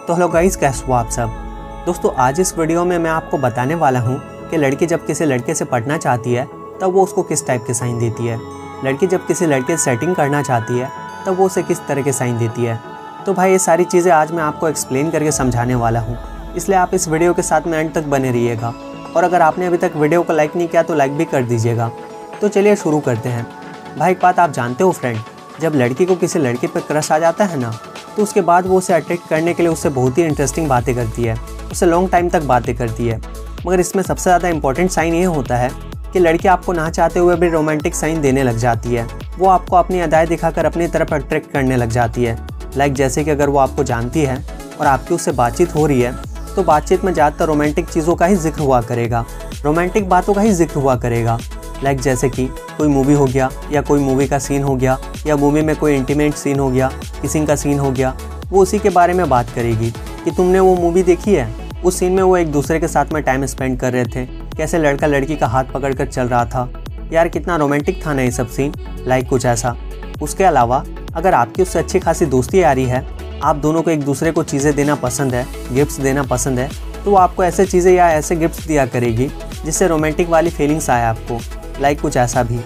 तो hello guys, कैसे हो आप सब। दोस्तों आज इस वीडियो में मैं आपको बताने वाला हूँ कि लड़की जब किसी लड़के से पढ़ना चाहती है तब वो उसको किस टाइप के साइन देती है। लड़की जब किसी लड़के से सेटिंग करना चाहती है तब वो उसे किस तरह के साइन देती है। तो भाई ये सारी चीज़ें आज मैं आपको एक्सप्लेन करके समझाने वाला हूँ, इसलिए आप इस वीडियो के साथ में एंड तक बने रहिएगा। और अगर आपने अभी तक वीडियो को लाइक नहीं किया तो लाइक भी कर दीजिएगा। तो चलिए शुरू करते हैं। भाई एक बात आप जानते हो फ्रेंड, जब लड़की को किसी लड़के पर क्रश आ जाता है ना, तो उसके बाद वो उसे अट्रैक्ट करने के लिए उससे बहुत ही इंटरेस्टिंग बातें करती है, उससे लॉन्ग टाइम तक बातें करती है। मगर इसमें सबसे ज़्यादा इंपॉर्टेंट साइन ये होता है कि लड़की आपको ना चाहते हुए भी रोमांटिक साइन देने लग जाती है। वो आपको अपनी अदाएँ दिखाकर अपनी तरफ अट्रैक्ट करने लग जाती है। लाइक जैसे कि अगर वो आपको जानती है और आपकी उससे बातचीत हो रही है तो बातचीत में ज़्यादातर रोमांटिक चीज़ों का ही जिक्र हुआ करेगा, रोमांटिक बातों का ही जिक्र हुआ करेगा। लाइक जैसे कि कोई मूवी हो गया या कोई मूवी का सीन हो गया या मूवी में कोई इंटीमेट सीन हो गया, किसिंग का सीन हो गया, वो उसी के बारे में बात करेगी कि तुमने वो मूवी देखी है, उस सीन में वो एक दूसरे के साथ में टाइम स्पेंड कर रहे थे, कैसे लड़का लड़की का हाथ पकड़कर चल रहा था, यार कितना रोमांटिक था ना ये सब सीन। लाइक कुछ ऐसा। उसके अलावा अगर आपकी उससे अच्छी खासी दोस्ती यारी है, आप दोनों को एक दूसरे को चीज़ें देना पसंद है, गिफ्ट्स देना पसंद है, तो वो आपको ऐसे चीज़ें या ऐसे गिफ्ट्स दिया करेगी जिससे रोमांटिक वाली फीलिंग्स आए आपको। लाइक कुछ ऐसा भी।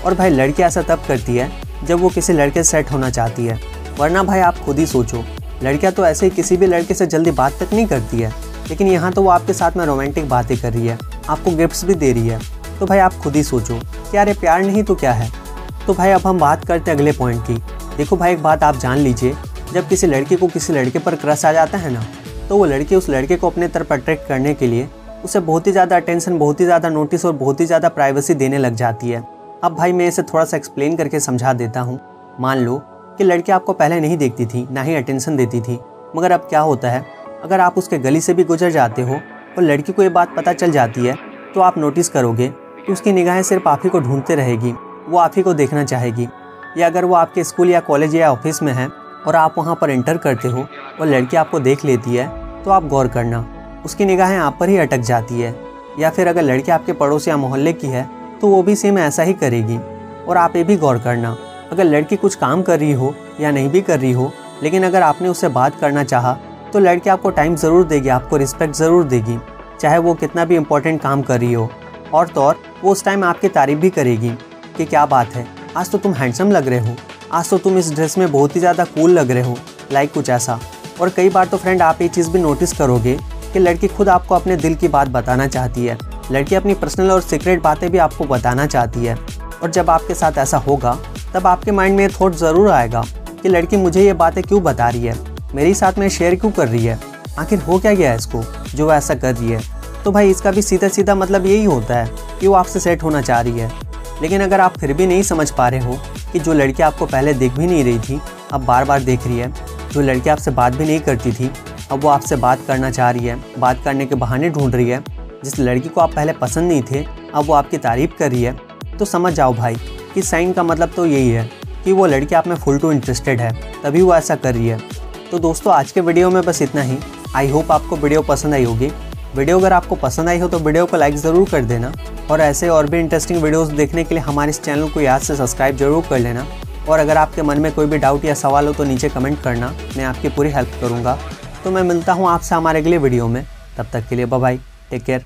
और भाई लड़की ऐसा तब करती है जब वो किसी लड़के से सेट होना चाहती है, वरना भाई आप खुद ही सोचो, लड़कियां तो ऐसे ही किसी भी लड़के से जल्दी बात तक नहीं करती है, लेकिन यहाँ तो वो आपके साथ में रोमांटिक बातें कर रही है, आपको गिफ्ट्स भी दे रही है। तो भाई आप खुद ही सोचो कि यार ये प्यार नहीं तो क्या है। तो भाई अब हम बात करते हैं अगले पॉइंट की। देखो भाई एक बात आप जान लीजिए, जब किसी लड़की को किसी लड़के पर क्रश आ जाता है ना, तो वो लड़की उस लड़के को अपने तरफ अट्रैक्ट करने के लिए उसे बहुत ही ज़्यादा अटेंशन, बहुत ही ज़्यादा नोटिस और बहुत ही ज़्यादा प्राइवेसी देने लग जाती है। अब भाई मैं इसे थोड़ा सा एक्सप्लेन करके समझा देता हूँ। मान लो कि लड़की आपको पहले नहीं देखती थी, ना ही अटेंशन देती थी, मगर अब क्या होता है, अगर आप उसके गली से भी गुजर जाते हो और लड़की को ये बात पता चल जाती है, तो आप नोटिस करोगे कि उसकी निगाहें सिर्फ आप ही को ढूंढते रहेगी, वो आप ही को देखना चाहेगी। या अगर वो आपके स्कूल या कॉलेज या ऑफिस में है और आप वहाँ पर एंटर करते हो और लड़की आपको देख लेती है, तो आप गौर करना, उसकी निगाहें आप पर ही अटक जाती है। या फिर अगर लड़की आपके पड़ोस या मोहल्ले की है तो वो भी सेम ऐसा ही करेगी। और आप ये भी गौर करना, अगर लड़की कुछ काम कर रही हो या नहीं भी कर रही हो, लेकिन अगर आपने उससे बात करना चाहा तो लड़की आपको टाइम ज़रूर देगी, आपको रिस्पेक्ट ज़रूर देगी, चाहे वो कितना भी इंपॉर्टेंट काम कर रही हो। और तो और वो उस टाइम आपकी तारीफ़ भी करेगी कि क्या बात है, आज तो तुम हैंडसम लग रहे हो, आज तो तुम इस ड्रेस में बहुत ही ज़्यादा कूल लग रहे हो। लाइक कुछ ऐसा। और कई बार तो फ्रेंड आप ये चीज़ भी नोटिस करोगे कि लड़की खुद आपको अपने दिल की बात बताना चाहती है, लड़की अपनी पर्सनल और सीक्रेट बातें भी आपको बताना चाहती है। और जब आपके साथ ऐसा होगा तब आपके माइंड में ये थॉट ज़रूर आएगा कि लड़की मुझे ये बातें क्यों बता रही है, मेरे साथ में शेयर क्यों कर रही है, आखिर हो क्या गया इसको जो वो ऐसा कर रही है। तो भाई इसका भी सीधा सीधा मतलब यही होता है कि वो आपसे सेट होना चाह रही है। लेकिन अगर आप फिर भी नहीं समझ पा रहे हो कि जो लड़की आपको पहले देख भी नहीं रही थी अब बार बार देख रही है, जो लड़की आपसे बात भी नहीं करती थी अब वो आपसे बात करना चाह रही है, बात करने के बहाने ढूंढ रही है, जिस लड़की को आप पहले पसंद नहीं थे अब वो आपकी तारीफ़ कर रही है, तो समझ जाओ भाई कि साइन का मतलब तो यही है कि वो लड़की आप में फुल टू इंटरेस्टेड है, तभी वो ऐसा कर रही है। तो दोस्तों आज के वीडियो में बस इतना ही। आई होप आपको वीडियो पसंद आई होगी। वीडियो अगर आपको पसंद आई हो तो वीडियो को लाइक ज़रूर कर देना, और ऐसे और भी इंटरेस्टिंग वीडियोस देखने के लिए हमारे इस चैनल को याद से सब्सक्राइब जरूर कर लेना। और अगर आपके मन में कोई भी डाउट या सवाल हो तो नीचे कमेंट करना, मैं आपकी पूरी हेल्प करूँगा। तो मैं मिलता हूँ आपसे हमारे अगले वीडियो में, तब तक के लिए बाय बाय, टेक केयर।